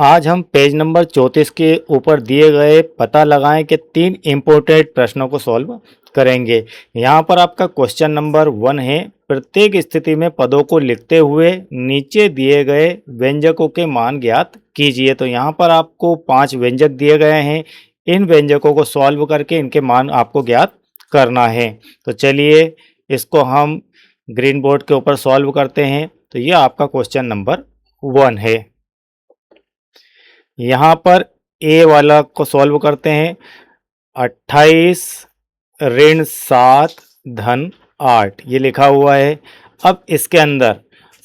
आज हम page number 34 के ऊपर दिए गए पता लगाएं कि 3 इम्पोर्टेंट प्रश्नों को सॉल्व करेंगे। यहाँ पर आपका क्वेश्चन नंबर 1 है, प्रत्येक स्थिति में पदों को लिखते हुए नीचे दिए गए व्यंजकों के मान ज्ञात कीजिए। तो यहाँ पर आपको 5 व्यंजक दिए गए हैं, इन व्यंजकों को सॉल्व करके इनके मान आपको ज्ञात करना है। तो चलिए इसको हम ग्रीन बोर्ड के ऊपर सॉल्व करते हैं। तो ये आपका क्वेश्चन नंबर 1 है। यहाँ पर ए वाला को सॉल्व करते हैं। 28 ऋण 7 धन 8 ये लिखा हुआ है। अब इसके अंदर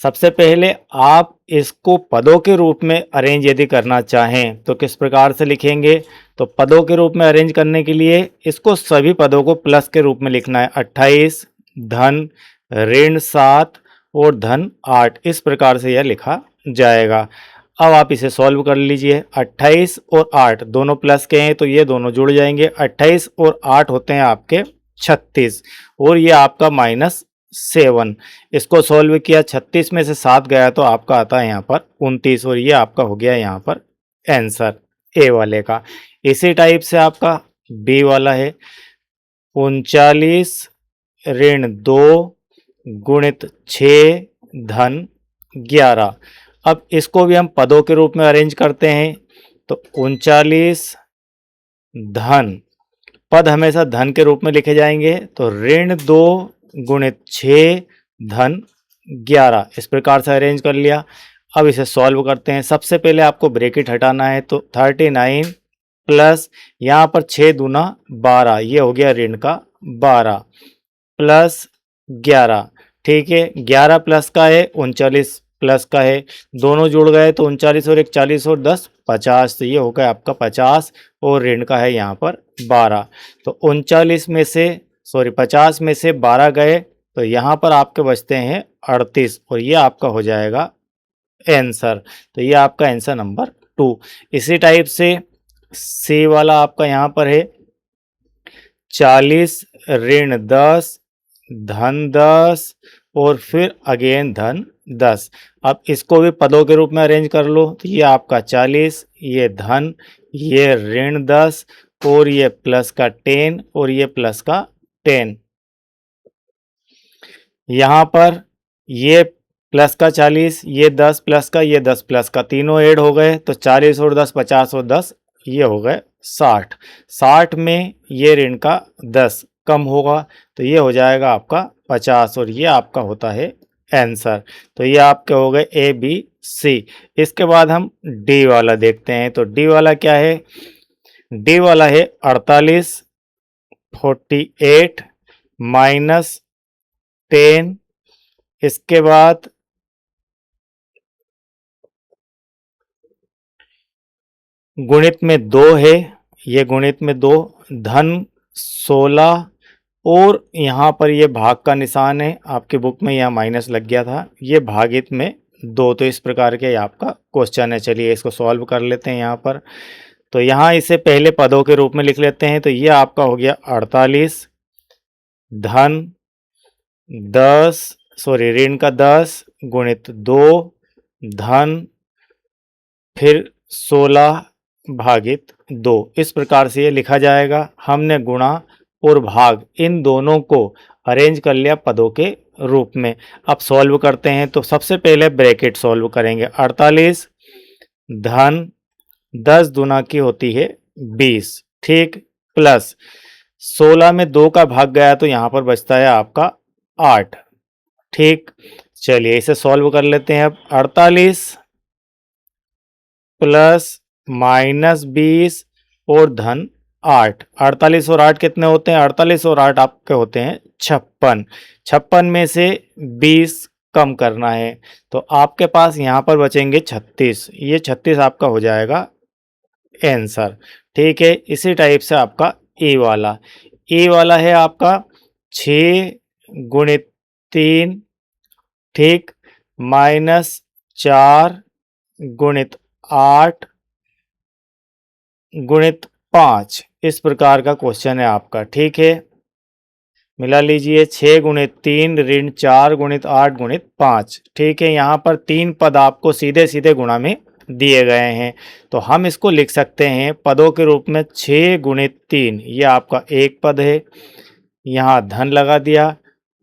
सबसे पहले आप इसको पदों के रूप में अरेंज यदि करना चाहें तो किस प्रकार से लिखेंगे। तो पदों के रूप में अरेंज करने के लिए इसको सभी पदों को प्लस के रूप में लिखना है। 28 धन ऋण 7 और धन 8 इस प्रकार से यह लिखा जाएगा। अब आप इसे सॉल्व कर लीजिए। 28 और 8 दोनों प्लस के हैं तो ये दोनों जुड़ जाएंगे। 28 और 8 होते हैं आपके 36 और ये आपका -7। इसको सॉल्व किया, 36 में से 7 गया तो आपका आता है यहाँ पर 29 और ये आपका हो गया यहाँ पर आंसर ए वाले का। इसी टाइप से आपका बी वाला है। 39 ऋण 2 गुणित 6 धन 11। अब इसको भी हम पदों के रूप में अरेंज करते हैं। तो 39 धन, पद हमेशा धन के रूप में लिखे जाएंगे। तो ऋण 2 गुणित 6 धन 11 इस प्रकार से अरेंज कर लिया। अब इसे सॉल्व करते हैं। सबसे पहले आपको ब्रैकेट हटाना है। तो 39 प्लस यहाँ पर 6 दूना 12 ये हो गया ऋण का 12 प्लस 11। ठीक है, 11 प्लस का है, 39 प्लस का है, दोनों जुड़ गए तो 39 और 41 और 10 50। तो ये हो गया आपका 50 और ऋण का है यहाँ पर 12। तो 39 में से 50 में से 12 गए तो यहाँ पर आपके बचते हैं 38 और ये आपका हो जाएगा आंसर। तो ये आपका आंसर नंबर 2। इसी टाइप से सी वाला आपका यहाँ पर है 40 ऋण 10 धन 10 और फिर अगेन धन 10। अब इसको भी पदों के रूप में अरेंज कर लो। तो ये आपका 40, ये धन, ये ऋण 10 और ये प्लस का 10 और ये प्लस का 10। यहाँ पर ये प्लस का 40, ये 10 प्लस का, ये 10 प्लस का, तीनों ऐड हो गए तो 40 और 10 50 और 10 ये हो गए 60। 60 में ये ऋण का 10 कम होगा तो ये हो जाएगा आपका 50 और ये आपका होता है आंसर। तो ये आपके हो गए ए बी सी। इसके बाद हम डी वाला देखते हैं। तो डी वाला क्या है? डी वाला है 48 48 माइनस 10। इसके बाद गुणित में 2 है, ये गुणित में 2 धन 16 और यहाँ पर ये भाग का निशान है। आपकी बुक में यहाँ माइनस लग गया था, ये भागित में 2। तो इस प्रकार के आपका क्वेश्चन है। चलिए इसको सॉल्व कर लेते हैं यहाँ पर। तो यहाँ इसे पहले पदों के रूप में लिख लेते हैं। तो ये आपका हो गया 48 धन 10 ऋण का 10 गुणित 2 धन फिर 16 भागित 2। इस प्रकार से ये लिखा जाएगा। हमने गुणा और भाग इन दोनों को अरेंज कर लिया पदों के रूप में। अब सॉल्व करते हैं। तो सबसे पहले ब्रैकेट सॉल्व करेंगे। 48 धन 10 दूना की होती है 20, ठीक, प्लस 16 में 2 का भाग गया तो यहाँ पर बचता है आपका 8, ठीक। चलिए इसे सॉल्व कर लेते हैं। अब 48 प्लस -20 और धन 8। 48 और 8 कितने होते हैं? 48 और 8 आपके होते हैं 56। 56 में से 20 कम करना है तो आपके पास यहाँ पर बचेंगे 36। ये 36 आपका हो जाएगा आंसर, ठीक है। इसी टाइप से आपका ए वाला, ए वाला है आपका 6 गुणित 3, ठीक, -4 गुणित 8 गुणित 5। इस प्रकार का क्वेश्चन है आपका, ठीक है। मिला लीजिए 6 गुणित 3 ऋण 4 गुणित 8 गुणित 5, ठीक है। यहाँ पर 3 पद आपको सीधे सीधे गुणा में दिए गए हैं। तो हम इसको लिख सकते हैं पदों के रूप में 6 गुणित 3, ये आपका एक पद है, यहाँ धन लगा दिया,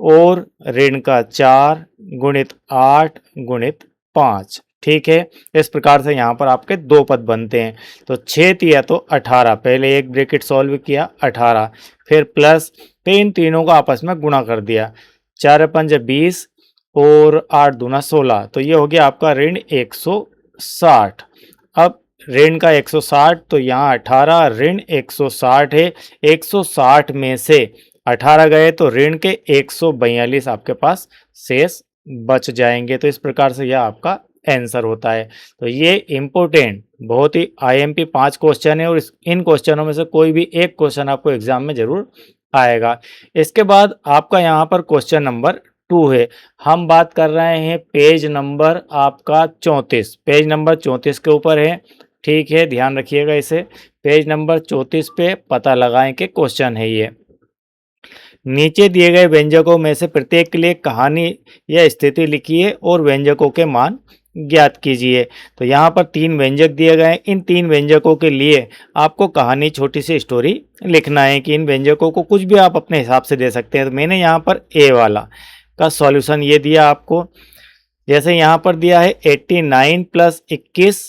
और ऋण का 4 गुणित 8 गुणित 5। ठीक है, इस प्रकार से यहाँ पर आपके दो पद बनते हैं। तो 6 तिया तो 18, पहले एक ब्रैकेट सॉल्व किया 18, फिर प्लस, फिर इन तीनों का आपस में गुणा कर दिया, 4 पंज 20 और 8 दूना 16, तो ये हो गया आपका ऋण 160। अब ऋण का 160, तो यहाँ 18 ऋण 160 है, 160 में से 18 गए तो ऋण के 142 आपके पास शेष बच जाएंगे। तो इस प्रकार से यह आपका आंसर होता है। तो ये इम्पोर्टेंट बहुत ही IMP 5 क्वेश्चन है, और इन क्वेश्चनों में से कोई भी एक क्वेश्चन आपको एग्जाम में जरूर आएगा। इसके बाद आपका यहाँ पर क्वेश्चन नंबर 2 है। हम बात कर रहे हैं पेज नंबर आपका 34, पेज नंबर 34 के ऊपर है। ठीक है, ध्यान रखिएगा इसे, पेज नंबर 34 पे पता लगाएं कि क्वेश्चन है ये। नीचे दिए गए व्यंजकों में से प्रत्येक के लिए कहानी या स्थिति लिखिए और व्यंजकों के मान ज्ञात कीजिए। तो यहाँ पर 3 व्यंजक दिए गए हैं, इन 3 व्यंजकों के लिए आपको कहानी, छोटी सी स्टोरी लिखना है कि इन व्यंजकों को कुछ भी आप अपने हिसाब से दे सकते हैं। तो मैंने यहाँ पर ए वाला का सॉल्यूशन ये दिया आपको, जैसे यहाँ पर दिया है 89 + 21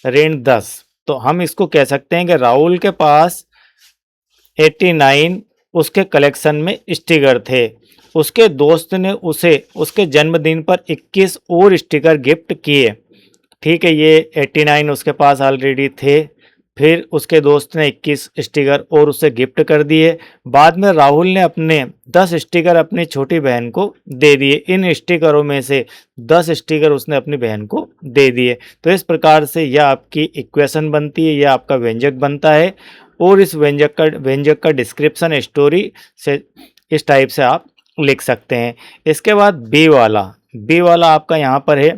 ऋण 10, तो हम इसको कह सकते हैं कि राहुल के पास 89 उसके कलेक्शन में स्टिकर थे, उसके दोस्त ने उसे उसके जन्मदिन पर 21 और स्टिकर गिफ्ट किए। ठीक है, ये 89 उसके पास ऑलरेडी थे, फिर उसके दोस्त ने 21 स्टिकर और उसे गिफ्ट कर दिए। बाद में राहुल ने अपने 10 स्टिकर अपनी छोटी बहन को दे दिए, इन स्टिकरों में से 10 स्टिकर उसने अपनी बहन को दे दिए। तो इस प्रकार से यह आपकी इक्वेशन बनती है, यह आपका व्यंजक बनता है, और इस व्यंजक का डिस्क्रिप्शन स्टोरी से इस टाइप से आप लिख सकते हैं। इसके बाद बी वाला आपका यहाँ पर है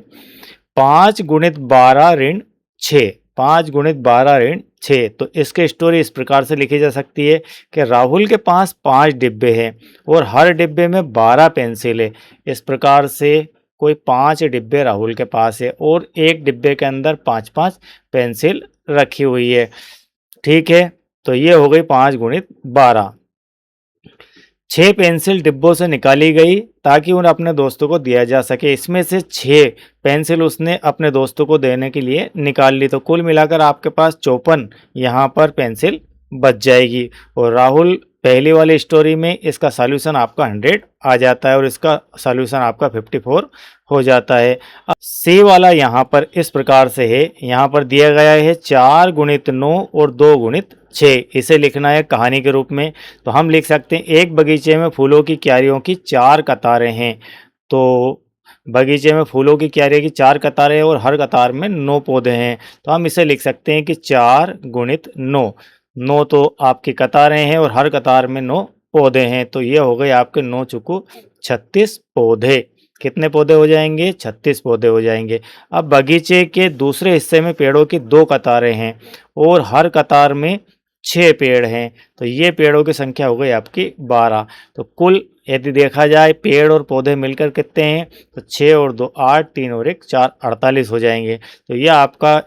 5 गुणित 12 ऋण 6, 5 गुणित 12 ऋण 6। तो इसकी स्टोरी इस प्रकार से लिखी जा सकती है कि राहुल के पास 5 डिब्बे हैं और हर डिब्बे में 12 पेंसिल है। इस प्रकार से कोई 5 डिब्बे राहुल के पास है और एक डिब्बे के अंदर 5-5 पेंसिल रखी हुई है। ठीक है, तो ये हो गई 5 गुणित 12। 6 पेंसिल डिब्बों से निकाली गई ताकि उन्हें अपने दोस्तों को दिया जा सके। इसमें से 6 पेंसिल उसने अपने दोस्तों को देने के लिए निकाल ली, तो कुल मिलाकर आपके पास 54 यहाँ पर पेंसिल बच जाएगी। और राहुल पहली वाली स्टोरी में इसका सॉल्यूशन आपका 100 आ जाता है और इसका सॉल्यूशन आपका 54 हो जाता है। अब सी वाला यहाँ पर इस प्रकार से है, यहाँ पर दिया गया है 4 गुणित 9 और 2 गुणित 6, इसे लिखना है कहानी के रूप में। तो हम लिख सकते हैं एक बगीचे में फूलों की क्यारियों की 4 कतारें हैं। तो बगीचे में फूलों की क्यारियों की 4 कतारें और हर कतार में 9 पौधे हैं। तो हम इसे लिख सकते हैं कि 4 गुणित 9, 9 तो आपकी कतारें हैं और हर कतार में 9 पौधे हैं। तो ये हो गए आपके 9 चुकू 36 पौधे। कितने पौधे हो जाएंगे? 36 पौधे हो जाएंगे। अब बगीचे के दूसरे हिस्से में पेड़ों की 2 कतारें हैं और हर कतार में 6 पेड़ हैं। तो ये पेड़ों की संख्या हो गई आपकी 12। तो कुल यदि देखा जाए पेड़ और पौधे मिलकर कितने हैं, तो 6 और 2 8, 3 और 1 4, 48 हो जाएंगे। तो यह आपका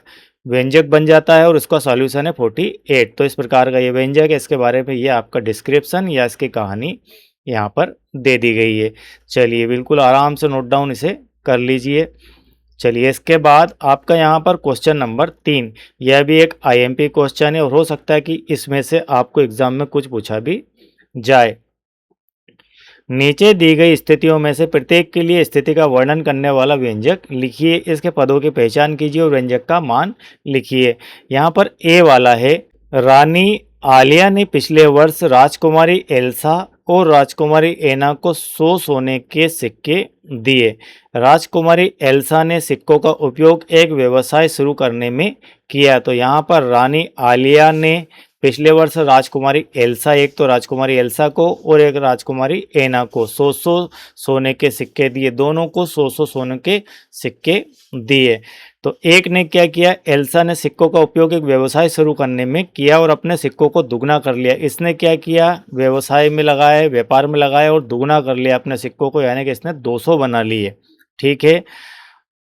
व्यंजक बन जाता है और इसका सॉल्यूशन है 48। तो इस प्रकार का ये व्यंजक है, इसके बारे में ये आपका डिस्क्रिप्शन या इसकी कहानी यहाँ पर दे दी गई है। चलिए बिल्कुल आराम से नोट डाउन इसे कर लीजिए। चलिए इसके बाद आपका यहाँ पर क्वेश्चन नंबर 3, यह भी एक IMP क्वेश्चन है और हो सकता है कि इसमें से आपको एग्जाम में कुछ पूछा भी जाए। नीचे दी गई स्थितियों में से प्रत्येक के लिए स्थिति का वर्णन करने वाला व्यंजक लिखिए, इसके पदों की पहचान कीजिए और व्यंजक का मान लिखिए। यहाँ पर ए वाला है, रानी आलिया ने पिछले वर्ष राजकुमारी एल्सा और राजकुमारी एना को 100 सोने के सिक्के दिए। राजकुमारी एल्सा ने सिक्कों का उपयोग एक व्यवसाय शुरू करने में किया। तो यहाँ पर रानी आलिया ने पिछले वर्ष राजकुमारी एल्सा, एक तो राजकुमारी एल्सा को और एक राजकुमारी एना को 100 सोने के सिक्के दिए, दोनों को 100 सोने के सिक्के दिए। तो एक ने क्या किया, एल्सा ने सिक्कों का उपयोग एक व्यवसाय शुरू करने में किया और अपने सिक्कों को दुगना कर लिया। इसने क्या किया, व्यवसाय में लगाया, व्यापार में लगाया और दुगना कर लिया अपने सिक्कों को, यानी कि इसने 200 बना लिए। ठीक है।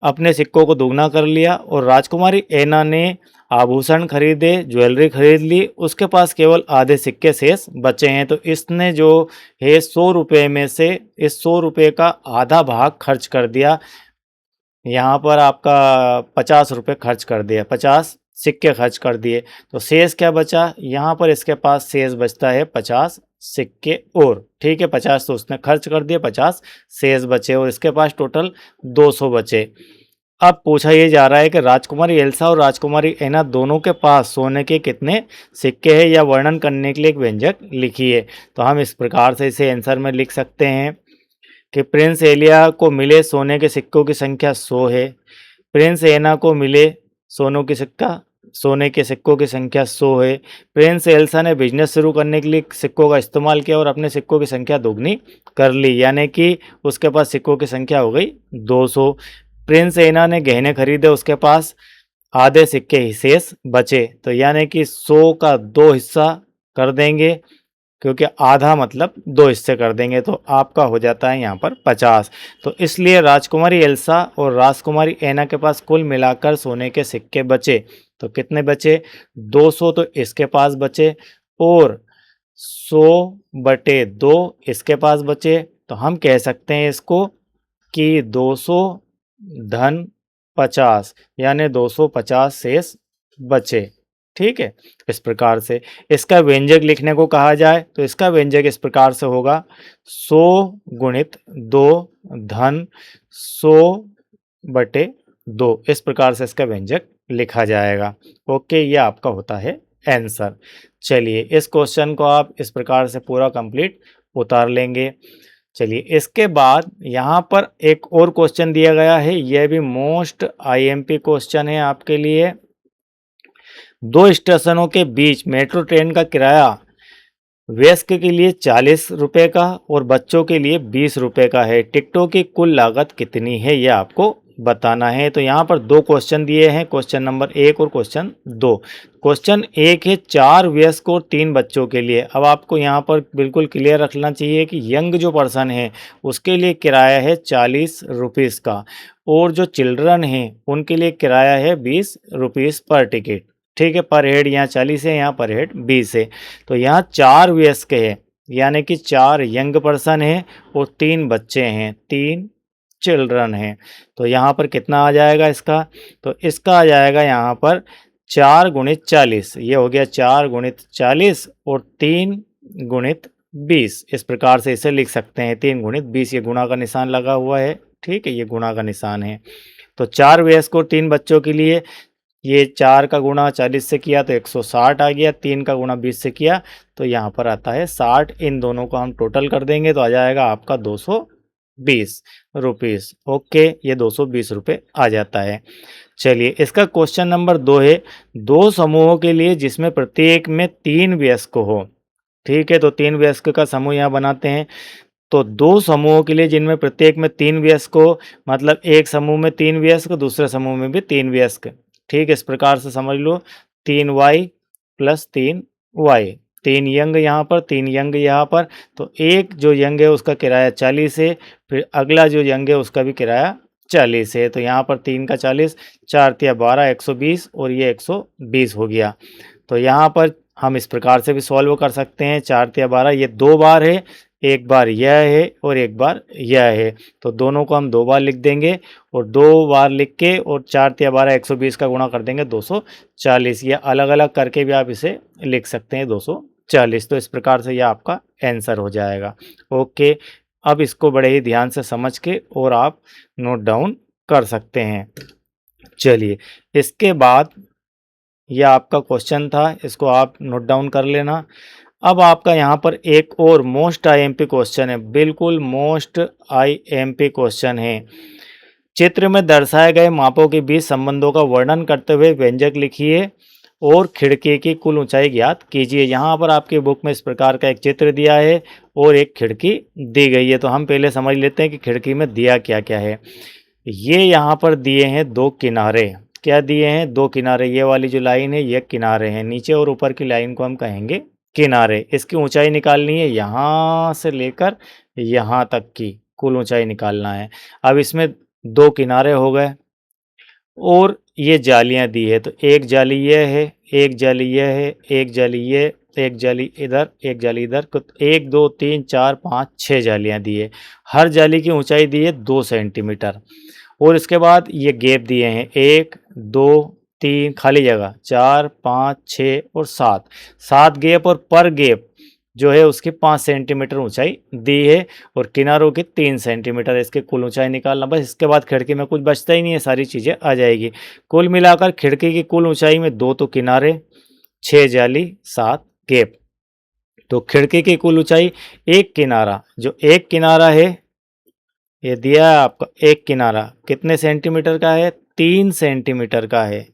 अपने सिक्कों को दुगना कर लिया और राजकुमारी ऐना ने आभूषण खरीदे, ज्वेलरी खरीद ली, उसके पास केवल आधे सिक्के शेष बचे हैं। तो इसने जो है 100 रुपये में से इस 100 रुपये का आधा भाग खर्च कर दिया। यहाँ पर आपका 50 रुपये खर्च कर दिया, 50 सिक्के खर्च कर दिए। तो शेष क्या बचा? यहाँ पर इसके पास शेष बचता है 50 सिक्के और, ठीक है। 50 तो उसने खर्च कर दिए, 50 शेष बचे और इसके पास टोटल 200 बचे। अब पूछा ये जा रहा है कि राजकुमारी एल्सा और राजकुमारी ऐना दोनों के पास सोने के कितने सिक्के हैं, या वर्णन करने के लिए एक व्यंजक लिखिए। तो हम इस प्रकार से इसे आंसर में लिख सकते हैं कि प्रिंस एलिया को मिले सोने के सिक्कों की संख्या 100 है। प्रिंस ऐना को मिले सोने के सिक्कों की संख्या 100 है। प्रिंस एल्सा ने बिजनेस शुरू करने के लिए सिक्कों का इस्तेमाल किया और अपने सिक्कों की संख्या दोगुनी कर ली, यानी कि उसके पास सिक्कों की संख्या हो गई 200। प्रिंस ऐना ने गहने खरीदे, उसके पास आधे सिक्के ही शेष बचे। तो यानी कि 100 का 2 हिस्सा कर देंगे, क्योंकि आधा मतलब 2 हिस्से कर देंगे, तो आपका हो जाता है यहाँ पर 50। तो इसलिए राजकुमारी एल्सा और राजकुमारी ऐना के पास कुल मिलाकर सोने के सिक्के बचे। तो कितने बचे? 200 तो इसके पास बचे और 100/2 इसके पास बचे। तो हम कह सकते हैं इसको कि 200 धन 50, यानी 250 शेष बचे, ठीक है। इस प्रकार से इसका व्यंजक लिखने को कहा जाए तो इसका व्यंजक इस प्रकार से होगा 100 गुणित 2 धन 100/2। इस प्रकार से इसका व्यंजक लिखा जाएगा। ओके, ये आपका होता है आंसर। चलिए इस क्वेश्चन को आप इस प्रकार से पूरा कंप्लीट उतार लेंगे। चलिए इसके बाद यहाँ पर एक और क्वेश्चन दिया गया है, यह भी मोस्ट आईएमपी क्वेश्चन है आपके लिए। 2 स्टेशनों के बीच मेट्रो ट्रेन का किराया वयस्क के लिए 40 रुपये का और बच्चों के लिए 20 रुपये का है। टिकटों की कुल लागत कितनी है, यह आपको बताना है। तो यहाँ पर 2 क्वेश्चन दिए हैं, क्वेश्चन नंबर 1 और क्वेश्चन 2। क्वेश्चन 1 है 4 वयस्क और 3 बच्चों के लिए। अब आपको यहाँ पर बिल्कुल क्लियर रखना चाहिए कि यंग जो पर्सन है उसके लिए किराया है 40 रुपीज़ का, और जो चिल्ड्रन हैं उनके लिए किराया है 20 रुपीज़ पर टिकट, ठीक है। पर हेड यहाँ 40 है, यहाँ पर हेड 20 है। तो यहाँ 4 वयस्क है, यानी कि 4 यंग पर्सन है और 3 बच्चे हैं, 3 चिल्ड्रन हैं। तो यहाँ पर कितना आ जाएगा इसका? तो इसका आ जाएगा यहाँ पर 4 गुणित 40, ये हो गया 4 गुणित 40 और 3 गुणित 20। इस प्रकार से इसे लिख सकते हैं 3 गुणित 20, ये गुणा का निशान लगा हुआ है, ठीक है, ये गुणा का निशान है। तो 4 वयस्क और 3 बच्चों के लिए ये 4 का गुणा 40 से किया तो 160 आ गया, 3 का गुणा 20 से किया तो यहाँ पर आता है 60। इन दोनों को हम टोटल कर देंगे तो आ जाएगा आपका 220 रुपीज़। ओके, ये 220 रुपये आ जाता है। चलिए इसका क्वेश्चन नंबर 2 है 2 समूहों के लिए जिसमें प्रत्येक में 3 वयस्क हो, ठीक है। तो 3 वयस्क का समूह यहाँ बनाते हैं। तो 2 समूहों के लिए जिनमें प्रत्येक में 3 वयस्क हो, मतलब एक समूह में 3 वयस्क, दूसरे समूह में भी 3 वयस्क, ठीक। इस प्रकार से समझ लो 3y + 3y, 3 यंग यहाँ पर, 3 यंग यहाँ पर। तो एक जो यंग है उसका किराया 40 है, फिर अगला जो यंग है उसका भी किराया 40 है। तो यहाँ पर 3 का 40, 4 तिया 12, 120 और ये 120 हो गया। तो यहाँ पर हम इस प्रकार से भी सॉल्व कर सकते हैं। 4 तिया 12, ये 2 बार है, एक बार यह है और एक बार यह है, तो दोनों को हम 2 बार लिख देंगे और 2 बार लिख के और 4 तिया 12 120 का गुणा कर देंगे 240। या अलग अलग करके भी आप इसे लिख सकते हैं 240। तो इस प्रकार से यह आपका आंसर हो जाएगा। ओके, अब इसको बड़े ही ध्यान से समझ के और आप नोट डाउन कर सकते हैं। चलिए इसके बाद यह आपका क्वेश्चन था, इसको आप नोट डाउन कर लेना। अब आपका यहाँ पर एक और मोस्ट आईएमपी क्वेश्चन है, बिल्कुल मोस्ट आईएमपी क्वेश्चन है। चित्र में दर्शाए गए मापों के बीच संबंधों का वर्णन करते हुए व्यंजक लिखिए और खिड़की की कुल ऊंचाई ज्ञात कीजिए। यहाँ पर आपकी बुक में इस प्रकार का एक चित्र दिया है और एक खिड़की दी गई है। तो हम पहले समझ लेते हैं कि खिड़की में दिया क्या क्या है। ये यहाँ पर दिए हैं 2 किनारे। क्या दिए हैं? 2 किनारे। ये वाली जो लाइन है ये किनारे हैं, नीचे और ऊपर की लाइन को हम कहेंगे किनारे। इसकी ऊंचाई निकालनी है, यहाँ से लेकर यहाँ तक की कुल ऊंचाई निकालना है। अब इसमें 2 किनारे हो गए, और ये जालियां दी है, तो एक जाली ये है, एक जाली ये है, एक जाली ये, एक जाली इधर, एक जाली इधर, तो 1 2 3 4 5 6 जालियां दी है। हर जाली की ऊंचाई दी है 2 सेंटीमीटर। और इसके बाद ये गैप दिए हैं 1 2 3 खाली जगह 4 5 6 और 7, 7 गैप, और पर गैप जो है उसकी 5 सेंटीमीटर ऊंचाई दी है, और किनारों की 3 सेंटीमीटर। इसके कुल ऊंचाई निकालना, बस इसके बाद खिड़की में कुछ बचता ही नहीं है, सारी चीज़ें आ जाएगी। कुल मिलाकर खिड़की की कुल ऊंचाई में 2 तो किनारे, 6 जाली, 7 गैप। तो खिड़की की कुल ऊंचाई, एक किनारा, जो एक किनारा है ये दिया है आपका, एक किनारा कितने सेंटीमीटर का है, 3 सेंटीमीटर का है।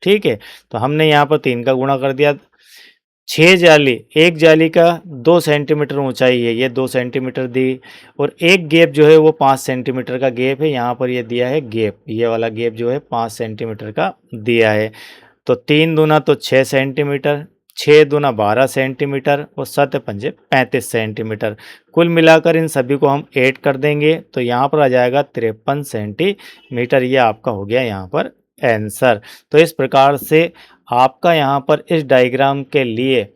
ठीक है, तो हमने यहाँ पर 3 का गुणा कर दिया। 6 जाली, एक जाली का 2 सेंटीमीटर ऊंचाई है, ये 2 सेंटीमीटर दी, और एक गैप जो है वो 5 सेंटीमीटर का गैप है। यहाँ पर ये दिया है गैप, ये वाला गैप जो है 5 सेंटीमीटर का दिया है। तो 3 दूना तो 6 सेंटीमीटर, 6 दूना 12 सेंटीमीटर, और 7 पंजे 35 सेंटीमीटर। कुल मिलाकर इन सभी को हम ऐड कर देंगे तो यहाँ पर आ जाएगा 53 सेंटीमीटर। ये आपका हो गया यहाँ पर आंसर। तो इस प्रकार से आपका यहाँ पर इस डायग्राम के लिए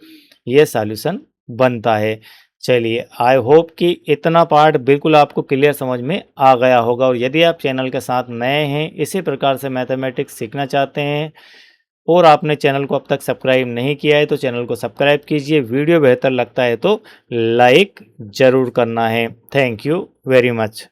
ये सॉल्यूशन बनता है। चलिए, आई होप कि इतना पार्ट बिल्कुल आपको क्लियर समझ में आ गया होगा। और यदि आप चैनल के साथ नए हैं, इसी प्रकार से मैथमेटिक्स सीखना चाहते हैं और आपने चैनल को अब तक सब्सक्राइब नहीं किया है तो चैनल को सब्सक्राइब कीजिए। वीडियो बेहतर लगता है तो लाइक ज़रूर करना है। Thank you very much.